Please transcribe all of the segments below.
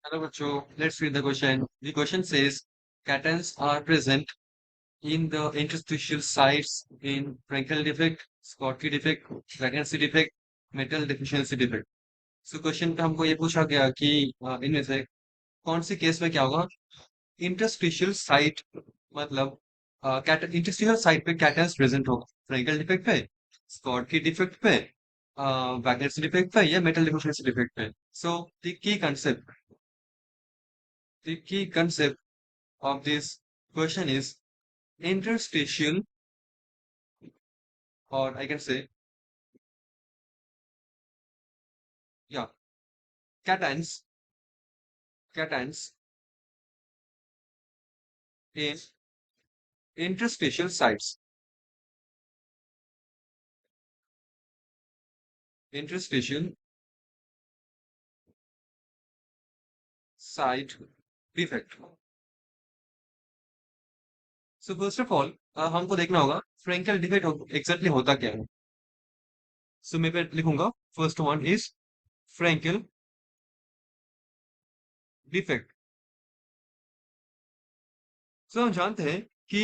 Hello, Bacho. Let's read the question. The question says, cations are present in the interstitial sites in Frankel defect, Schottky defect, vacancy defect, metal deficiency defect. So question पे हमको ये पूछा गया कि इनमें से कौन सी case में क्या होगा। इंटरस्टिशियल साइट मतलब इंटरस्टिशियल साइट पे कैटन्स प्रेजेंट होगा फ्रैंकल डिफेक्ट पे, स्कॉटकी डिफेक्ट पे, वैकेंसी डिफेक्ट पे या मेटल डिफिशिएंसी डिफेक्ट पे। सो the key concept of this question is interstitial, or I can say, yeah, cations, cations in interstitial sites, interstitial site defect. So first of all, हमको देखना होगा Frenkel defect exactly होता क्या है। सो मैं पे लिखूंगा, first one is Frenkel defect. So हम जानते हैं कि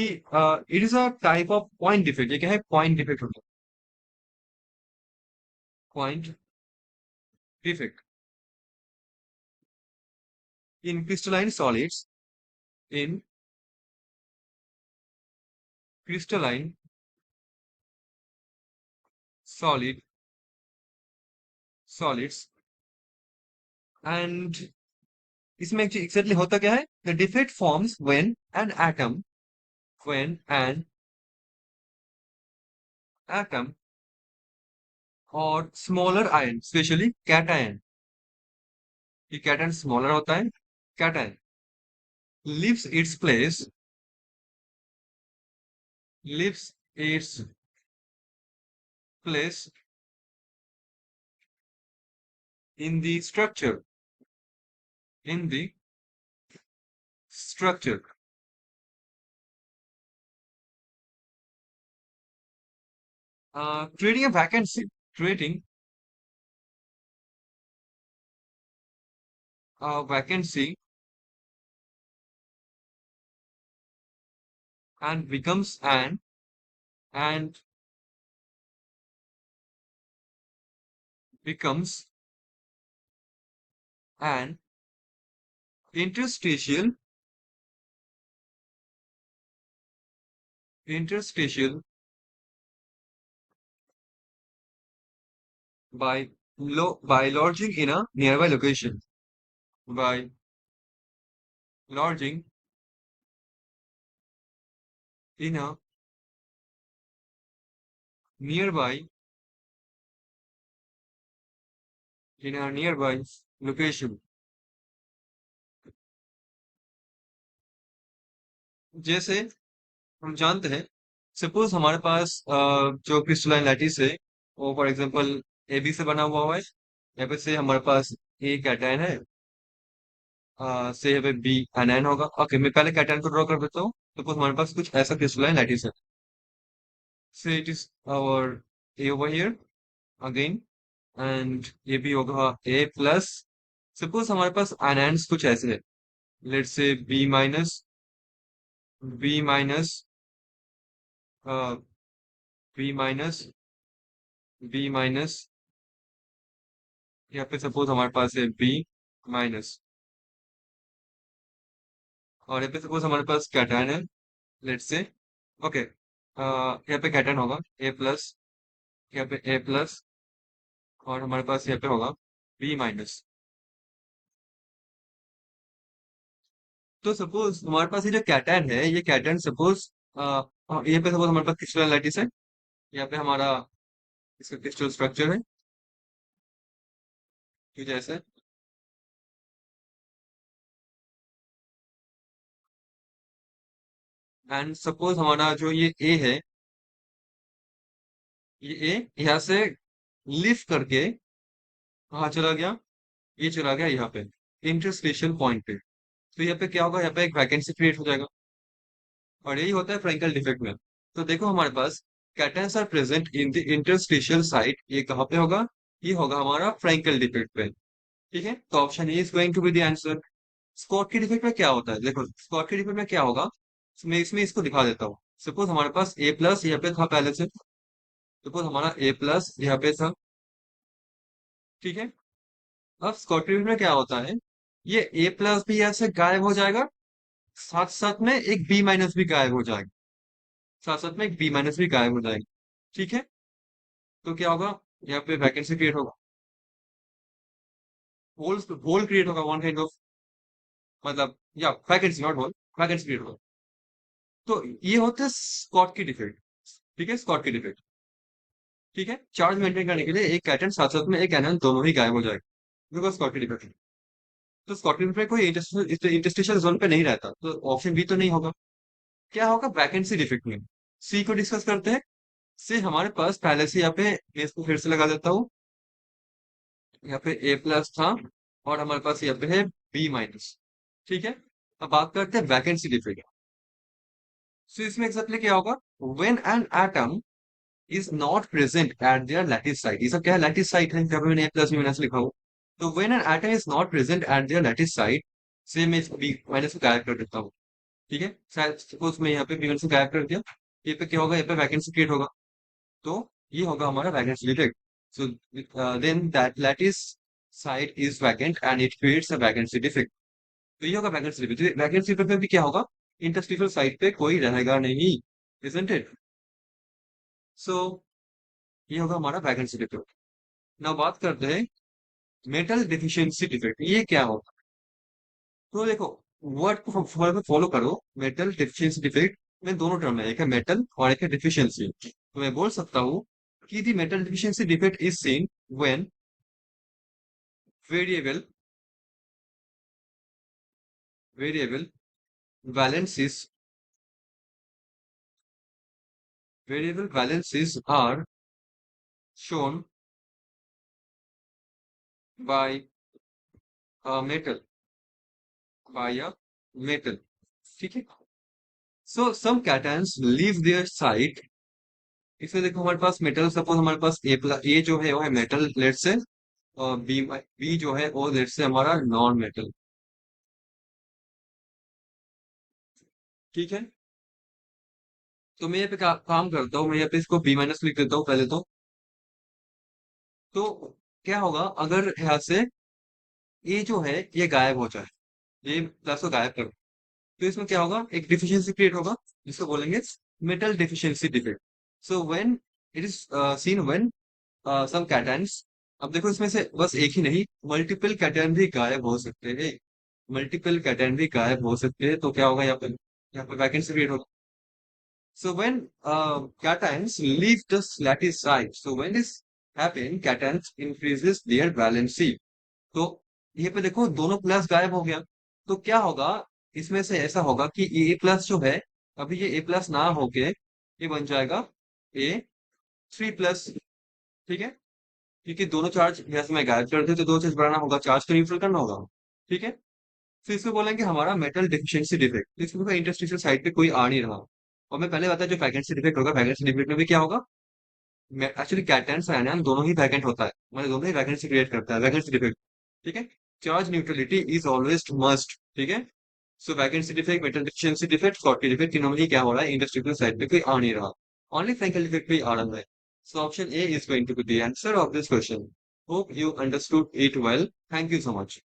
it is a type of point defect. ये क्या है? पॉइंट डिफेक्ट होता है, point defect in crystalline solids, in crystalline solid solids. And इसमें एग्जैक्टली होता क्या है? The defect forms when an atom और स्मॉलर आयन, स्पेशली कैटायन, ये कैटायन स्मॉलर होता है, cation leaves its leaves its place in the in the structure, creating a vacancy, creating a vacancy, and becomes and becomes an interstitial interstitial by lodging in a nearby location, by lodging in a nearby nearby location। जैसे हम जानते हैं, suppose हमारे पास जो crystalline lattice है वो for example A B से बना हुआ है। यहाँ पे से हमारे पास ए कैटायन है, से यहाँ पे बी एनायन होगा। ओके, मैं पहले कैटायन को ड्रॉ कर देता हूँ। सपोज हमारे पास कुछ ऐसा क्रिस्टलाइन लैटिस है, say it is our A over here again, and ये भी होगा ए प्लस। सपोज हमारे पास एनायंस कुछ ऐसे है, let's say B minus B minus B minus. यहाँ पे सपोज हमारे पास है बी माइनस, और यहाँ पे सपोज हमारे पास कैटायन है, लेट्स से। ओके, यहाँ पे कैटायन होगा ए प्लस, यहाँ पे ए प्लस, और हमारे पास यहाँ पे होगा बी माइनस। तो सपोज हमारे पास ये जो कैटायन है, ये कैटायन सपोज यहाँ पे सपोज हमारे पास क्रिस्टल लैटिस है, यहाँ पे हमारा इसका क्रिस्टल स्ट्रक्चर है कुछ ऐसे। एंड सपोज हमारा जो ये ए है, ये ए यहाँ से लिफ्ट करके कहाँ चला गया? ये चला गया यहाँ पे इंटरस्टेशन पॉइंट पे। तो यहाँ पे क्या होगा? यहाँ पे एक वैकेंसी क्रिएट हो जाएगा, और यही होता है फ्रैंकल डिफेक्ट में। तो देखो हमारे पास cations are present in the interstitial site, ये कहाँ पे होगा? ये होगा हमारा फ्रैंकल डिफेक्ट पे। ठीक है, तो option A is going to be the answer. Schottky की डिफेक्ट में क्या होता है, देखो स्कॉट की डिफेक्ट में क्या होगा, मैं इसमें इसको दिखा देता हूँ। सपोज हमारे पास ए प्लस यहाँ पे था पहले से, सपोज हमारा ए प्लस यहाँ पे था, ठीक है। अब स्कॉट की डिफेक्ट में क्या होता है, ये ए प्लस भी यहाँ से गायब हो जाएगा, साथ साथ में एक बी माइनस भी गायब हो जाएगा, साथ साथ में एक बी माइनस भी गायब हो जाएगी, ठीक है। तो क्या होगा, यहाँ पे वैकेंसी क्रिएट होगा, होल होल क्रिएट होगा, वन काइंड ऑफ, मतलब या vacancy not hole, vacancy create होगा। तो ये होते हैं स्कॉट की डिफेक्ट, ठीक है, स्कॉट की डिफेक्ट, ठीक है। चार्ज मेंटेन करने के लिए एक कैटन साथ साथ में एक एनन दोनों ही गायब हो जाएगा, बिकॉज स्कॉट की डिफेक्ट है। तो स्कॉट की डिफेक्ट कोई इंटरस्टिशियल जोन पे नहीं रहता, तो ऑप्शन बी तो नहीं होगा। क्या होगा वैकेंसी डिफेक्ट में, सी को डिस्कस करते हैं। सी हमारे पास पहले से यहाँ पे, मैं इसको फिर से लगा देता हूँ, यहाँ पे ए प्लस था और हमारे पास यहाँ पे है बी माइनस, ठीक है। अब बात करते हैं वैकेंसी डिफेक्ट। सो इसमें एग्जैक्टली क्या होगा, when an atom is not present at there lattice site, ये सब क्या है, लैटिस साइट है, जब मैंने ए प्लस बी माइनस लिखा हो। तो when an atom is not present at there lattice site, से मैं इस बी माइनस को गायब कर देता हूँ, ठीक है। शायद सपोज मैं यहाँ पे बी माइनस को गायब कर दिया, ये पे क्या होगा, यहाँ पे वैकेंसी क्रिएट होगा, तो ये होगा हमारा vacancy defect. So then that lattice site is vacant and it creates a vacancy defect. तो ये होगा वैकेंसी डिफेक्ट। वैकेंसी डिफेक्ट में भी क्या होगा, इंटरस्टिशियल साइट पे कोई रहेगा नहीं, इजंट इट। सो ये होगा हमारा वैकेंसी डिफेक्ट। नाउ बात करते हैं मेटल डिफिशियंसी डिफेक्ट, ये क्या होगा। तो देखो, वर्ड को फॉलो करो, मेटल डिफिशियंसी डिफेक्ट में दोनों टर्म है, एक है मेटल और एक है डिफिशियंसी। तो मैं बोल सकता हूँ कि the metal deficiency defect is seen when variable variable valencies variable valencies are shown by a metal, by a metal, ठीक है। so some cations leave their site। इसमें देखो हमारे पास मेटल, सपोज हमारे पास ए प्लस, ए जो है वो है मेटल लेट से, और बी बी जो है वो लेट से हमारा नॉन मेटल, ठीक है। तो मैं यहाँ पे काम करता हूँ, मैं यहाँ पे इसको बी माइनस लिख देता हूँ पहले तो। तो क्या होगा अगर यहाँ से ए जो है ये गायब हो जाए, ये प्लस को गायब कर, तो इसमें क्या होगा, एक डिफिशियंसी क्रिएट होगा, जिसको बोलेंगे metal deficiency defect. So when it is seen when some cations, अब देखो इसमें से बस एक ही नहीं, मल्टीपल कैटायन भी गायब हो सकते हैं, मल्टीपल कैटायन भी गायब हो सकते हैं, तो क्या होगा यहाँ पे वैकेंसी क्रिएट होगा। So when cations leave the lattice site, so when this happen, cations increases their valency। तो ये पे देखो दोनों प्लस गायब हो गया, तो क्या होगा, इसमें से ऐसा होगा कि ए प्लस जो है, अभी ये ए प्लस ना होके ये बन जाएगा ए थ्री प्लस, ठीक है। क्योंकि दोनों चार्ज यस में गायब कर दे तो दो चार्ज बढ़ाना होगा, चार्ज को न्यूट्रल करना होगा, ठीक है। फिर इसको बोलेंगे हमारा मेटल डिफिशियंसी डिफेक्ट, तो इसमें इंटरस्टिशियल साइड पे कोई आ नहीं रहा। और मैं पहले बताया जो वैकेंसी डिफेक्ट होगा, वैकेंसी डिफेक्ट में भी क्या होगा, एक्चुअली कैटायंस और एनायन दोनों ही वैकेंट होता है, मतलब दोनों ही वैकेंसी क्रिएट करता है, वैकेंसी डिफेक्ट, ठीक है। Charge neutrality is always must, ठीक है। So vacancy defect, metal deficiency defect, Schottky defect, तीनों में ही क्या हो रहा है, इंडस्ट्रियल साइड पे कोई आ नहीं रहा, ओनली फ्रैंकल डिफेक्ट पे आ रहा है। So option A is going to be the answer of this question. Hope you understood it well, thank you so much.